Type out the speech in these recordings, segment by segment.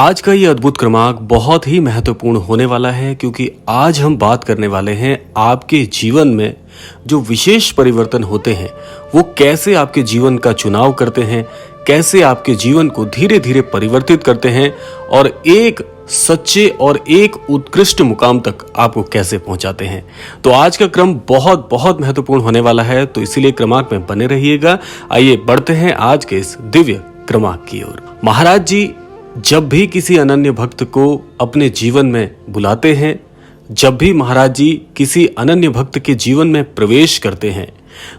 आज का ये अद्भुत क्रमांक बहुत ही महत्वपूर्ण होने वाला है क्योंकि आज हम बात करने वाले हैं आपके जीवन में जो विशेष परिवर्तन होते हैं वो कैसे आपके जीवन का चुनाव करते हैं, कैसे आपके जीवन को धीरे धीरे परिवर्तित करते हैं और एक सच्चे और एक उत्कृष्ट मुकाम तक आपको कैसे पहुंचाते हैं। तो आज का क्रम बहुत बहुत महत्वपूर्ण होने वाला है, तो इसीलिए क्रमांक में बने रहिएगा। आइए बढ़ते हैं आज के इस दिव्य क्रमांक की ओर। महाराज जी जब भी किसी अनन्य भक्त को अपने जीवन में बुलाते हैं, जब भी महाराज जी किसी अनन्य भक्त के जीवन में प्रवेश करते हैं,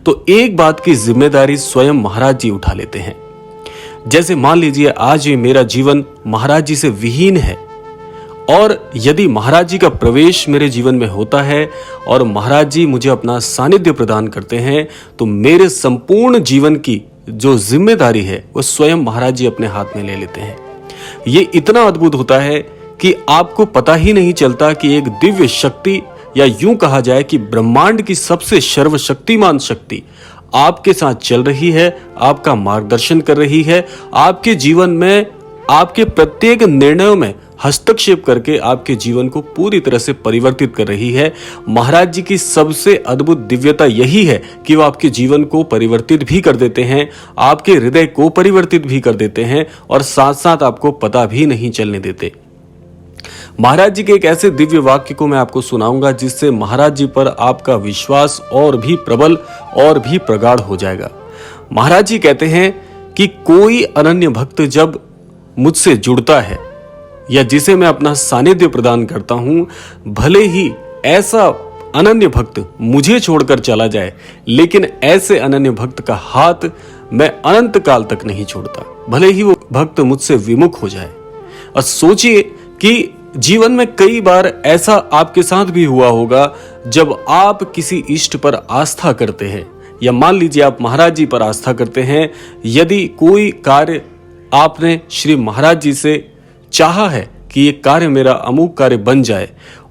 तो एक बात की जिम्मेदारी स्वयं महाराज जी उठा लेते हैं। जैसे मान लीजिए आज भी मेरा जीवन महाराज जी से विहीन है और यदि महाराज जी का प्रवेश मेरे जीवन में होता है और महाराज जी मुझे अपना सानिध्य प्रदान करते हैं, तो मेरे संपूर्ण जीवन की जो जिम्मेदारी है वो स्वयं महाराज जी अपने हाथ में ले लेते हैं। ये इतना अद्भुत होता है कि आपको पता ही नहीं चलता कि एक दिव्य शक्ति या यूं कहा जाए कि ब्रह्मांड की सबसे सर्वशक्तिमान शक्ति आपके साथ चल रही है, आपका मार्गदर्शन कर रही है, आपके जीवन में आपके प्रत्येक निर्णयों में हस्तक्षेप करके आपके जीवन को पूरी तरह से परिवर्तित कर रही है। महाराज जी की सबसे अद्भुत दिव्यता यही है कि वो आपके जीवन को परिवर्तित भी कर देते हैं, आपके हृदय को परिवर्तित भी कर देते हैं और साथ साथ आपको पता भी नहीं चलने देते। महाराज जी के एक ऐसे दिव्य वाक्य को मैं आपको सुनाऊंगा जिससे महाराज जी पर आपका विश्वास और भी प्रबल और भी प्रगाढ़ हो जाएगा। महाराज जी कहते हैं कि कोई अनन्य भक्त जब मुझसे जुड़ता है या जिसे मैं अपना सानिध्य प्रदान करता हूं, भले ही ऐसा अनन्य भक्त मुझे छोड़कर चला जाए, लेकिन ऐसे अनन्य भक्त का हाथ मैं अनंत काल तक नहीं छोड़ता, भले ही वो भक्त मुझसे विमुख हो जाए। और सोचिए कि जीवन में कई बार ऐसा आपके साथ भी हुआ होगा जब आप किसी इष्ट पर आस्था करते हैं या मान लीजिए आप महाराज जी पर आस्था करते हैं। यदि कोई कार्य आपने श्री महाराज जी से चाहा है कि ये कार्य मेरा अमुक कार्य बन जाए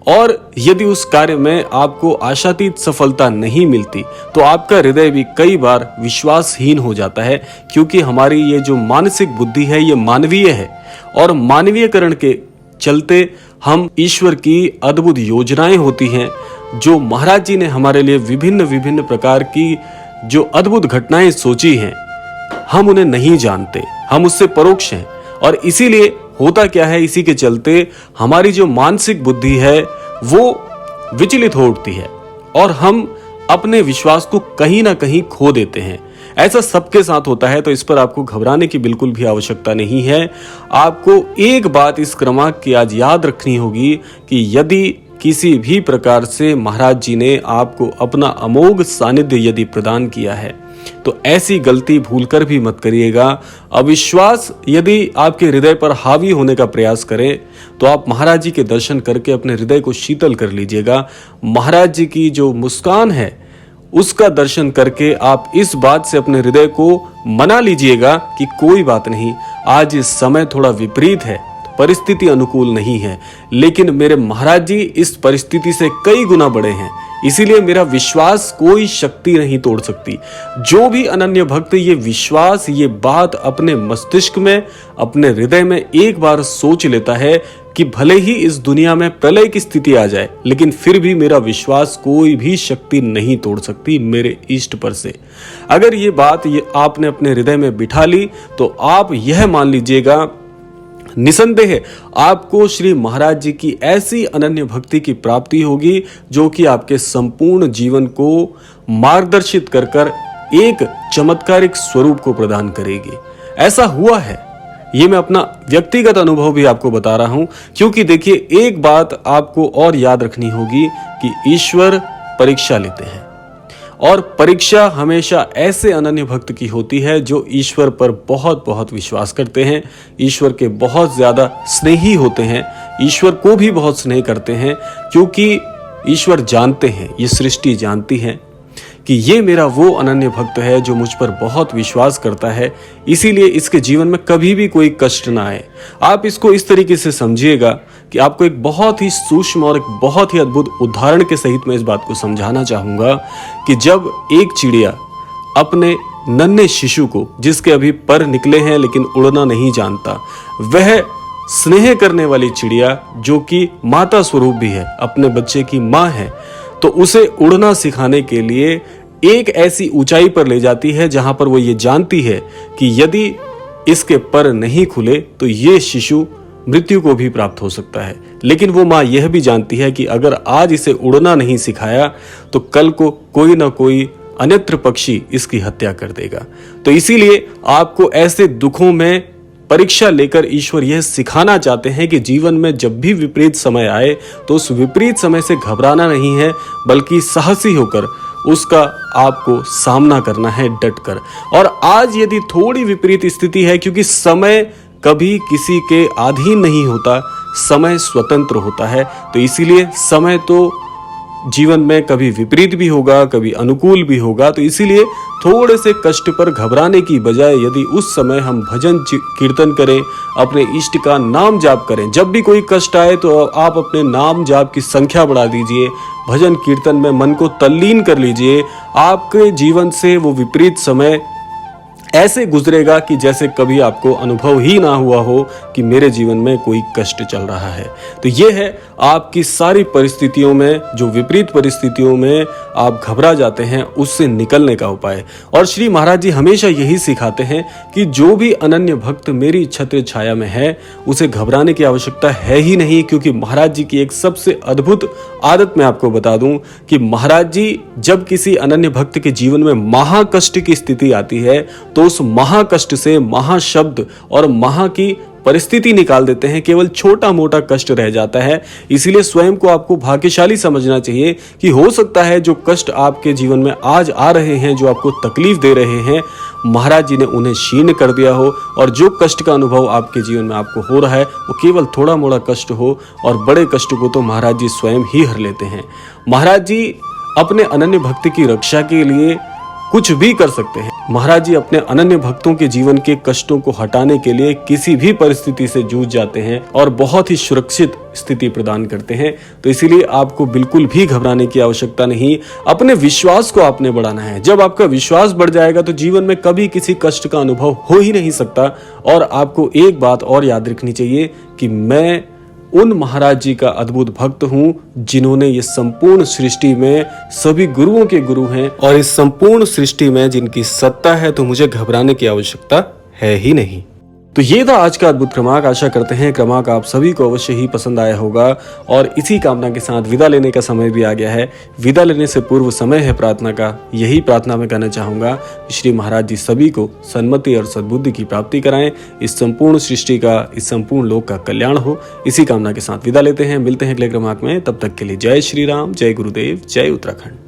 और यदि उस कार्य में आपको आशातीत सफलता नहीं मिलती, तो आपका हृदय भी कई बार विश्वासहीन हो जाता है, क्योंकि हमारी ये जो मानसिक बुद्धि है ये मानवीय है और मानवीयकरण के चलते हम ईश्वर की अद्भुत योजनाएं होती हैं जो महाराज जी ने हमारे लिए विभिन्न विभिन्न प्रकार की जो अद्भुत घटनाएं सोची हैं, हम उन्हें नहीं जानते, हम उससे परोक्ष हैं। और इसीलिए होता क्या है, इसी के चलते हमारी जो मानसिक बुद्धि है वो विचलित हो उठती है और हम अपने विश्वास को कहीं ना कहीं खो देते हैं। ऐसा सबके साथ होता है, तो इस पर आपको घबराने की बिल्कुल भी आवश्यकता नहीं है। आपको एक बात इस क्रमांक की आज याद रखनी होगी कि यदि किसी भी प्रकार से महाराज जी ने आपको अपना अमोघ सानिध्य यदि प्रदान किया है, तो ऐसी गलती भूलकर भी मत करिएगा। अविश्वास यदि आपके हृदय पर हावी होने का प्रयास करे, तो आप महाराज जी के दर्शन करके अपने हृदय को शीतल कर लीजिएगा। महाराज जी की जो मुस्कान है उसका दर्शन करके आप इस बात से अपने हृदय को मना लीजिएगा कि कोई बात नहीं, आज इस समय थोड़ा विपरीत है, परिस्थिति अनुकूल नहीं है, लेकिन मेरे महाराज जी इस परिस्थिति से कई गुना बड़े हैं, इसीलिए मेरा विश्वास कोई शक्ति नहीं तोड़ सकती। जो भी अनन्य भक्त ये विश्वास, ये बात अपने मस्तिष्क में, अपने हृदय में एक बार सोच लेता है कि भले ही इस दुनिया में प्रलय की स्थिति आ जाए, लेकिन फिर भी मेरा विश्वास कोई भी शक्ति नहीं तोड़ सकती मेरे इष्ट पर से। अगर ये बात ये आपने अपने हृदय में बिठा ली, तो आप यह मान लीजिएगा निसंदेह आपको श्री महाराज जी की ऐसी अनन्य भक्ति की प्राप्ति होगी जो कि आपके संपूर्ण जीवन को मार्गदर्शित कर कर एक चमत्कारिक स्वरूप को प्रदान करेगी। ऐसा हुआ है, ये मैं अपना व्यक्तिगत अनुभव भी आपको बता रहा हूं, क्योंकि देखिए एक बात आपको और याद रखनी होगी कि ईश्वर परीक्षा लेते हैं और परीक्षा हमेशा ऐसे अनन्य भक्त की होती है जो ईश्वर पर बहुत बहुत विश्वास करते हैं, ईश्वर के बहुत ज्यादा स्नेही होते हैं, ईश्वर को भी बहुत स्नेह करते हैं, क्योंकि ईश्वर जानते हैं, ये सृष्टि जानती है कि ये मेरा वो अनन्य भक्त है जो मुझ पर बहुत विश्वास करता है, इसीलिए इसके जीवन में कभी भी कोई कष्ट ना आए। आप इसको इस तरीके से समझिएगा कि आपको एक बहुत ही सूक्ष्म और एक बहुत ही अद्भुत उदाहरण के सहित मैं इस बात को समझाना चाहूंगा कि जब एक चिड़िया अपने नन्हे शिशु को, जिसके अभी पर निकले हैं लेकिन उड़ना नहीं जानता, वह स्नेह करने वाली चिड़िया, जो कि माता स्वरूप भी है, अपने बच्चे की माँ है, तो उसे उड़ना सिखाने के लिए एक ऐसी ऊंचाई पर ले जाती है जहां पर वो ये जानती है कि यदि इसके पर नहीं खुले तो ये शिशु मृत्यु को भी प्राप्त हो सकता है। लेकिन वो माँ यह भी जानती है कि अगर आज इसे उड़ना नहीं सिखाया तो कल को कोई ना कोई अन्यत्र पक्षी इसकी हत्या कर देगा। तो इसीलिए आपको ऐसे दुखों में परीक्षा लेकर ईश्वर यह सिखाना चाहते हैं कि जीवन में जब भी विपरीत समय आए तो उस विपरीत समय से घबराना नहीं है, बल्कि साहसी होकर उसका आपको सामना करना है डटकर। और आज यदि थोड़ी विपरीत स्थिति है, क्योंकि समय कभी किसी के अधीन नहीं होता, समय स्वतंत्र होता है, तो इसीलिए समय तो जीवन में कभी विपरीत भी होगा, कभी अनुकूल भी होगा। तो इसीलिए थोड़े से कष्ट पर घबराने की बजाय यदि उस समय हम भजन कीर्तन करें, अपने इष्ट का नाम जाप करें, जब भी कोई कष्ट आए तो आप अपने नाम जाप की संख्या बढ़ा दीजिए, भजन कीर्तन में मन को तल्लीन कर लीजिए। आपके जीवन से वो विपरीत समय ऐसे गुजरेगा कि जैसे कभी आपको अनुभव ही ना हुआ हो कि मेरे जीवन में कोई कष्ट चल रहा है। तो ये है आपकी सारी परिस्थितियों में, जो विपरीत परिस्थितियों में आप घबरा जाते हैं, उससे निकलने का उपाय। और श्री महाराज जी हमेशा यही सिखाते हैं कि जो भी अनन्य भक्त मेरी छत्र छाया में है, उसे घबराने की आवश्यकता है ही नहीं। क्योंकि महाराज जी की एक सबसे अद्भुत आदत मैं आपको बता दूं कि महाराज जी जब किसी अनन्य भक्त के जीवन में महाकष्ट की स्थिति आती है तो उस महाकष्ट से महाशब्द और महा की परिस्थिति निकाल देते हैं, केवल छोटा मोटा कष्ट रह जाता है। इसीलिए स्वयं को आपको भाग्यशाली समझना चाहिए कि हो सकता है जो कष्ट आपके जीवन में आज आ रहे हैं, जो आपको तकलीफ दे रहे हैं, महाराज जी ने उन्हें क्षीण कर दिया हो, और जो कष्ट का अनुभव आपके जीवन में आपको हो रहा है वो केवल थोड़ा मोड़ा कष्ट हो, और बड़े कष्ट को तो महाराज जी स्वयं ही हर लेते हैं। महाराज जी अपने अनन्य भक्त की रक्षा के लिए कुछ भी कर सकते हैं। महाराज जी अपने अनन्य भक्तों के जीवन के कष्टों को हटाने के लिए किसी भी परिस्थिति से जूझ जाते हैं और बहुत ही सुरक्षित स्थिति प्रदान करते हैं। तो इसीलिए आपको बिल्कुल भी घबराने की आवश्यकता नहीं, अपने विश्वास को आपने बढ़ाना है। जब आपका विश्वास बढ़ जाएगा तो जीवन में कभी किसी कष्ट का अनुभव हो ही नहीं सकता। और आपको एक बात और याद रखनी चाहिए कि मैं उन महाराज जी का अद्भुत भक्त हूं जिन्होंने ये संपूर्ण सृष्टि में सभी गुरुओं के गुरु हैं, और इस संपूर्ण सृष्टि में जिनकी सत्ता है, तो मुझे घबराने की आवश्यकता है ही नहीं। तो ये था आज का अद्भुत क्रमांक। आशा करते हैं क्रमांक आप सभी को अवश्य ही पसंद आया होगा, और इसी कामना के साथ विदा लेने का समय भी आ गया है। विदा लेने से पूर्व समय है प्रार्थना का। यही प्रार्थना मैं करना चाहूंगा कि श्री महाराज जी सभी को सन्मति और सद्बुद्धि की प्राप्ति कराएं, इस संपूर्ण सृष्टि का, इस संपूर्ण लोक का कल्याण हो। इसी कामना के साथ विदा लेते हैं, मिलते हैं अगले क्रमांक में। तब तक के लिए जय श्री राम, जय गुरुदेव, जय उत्तराखंड।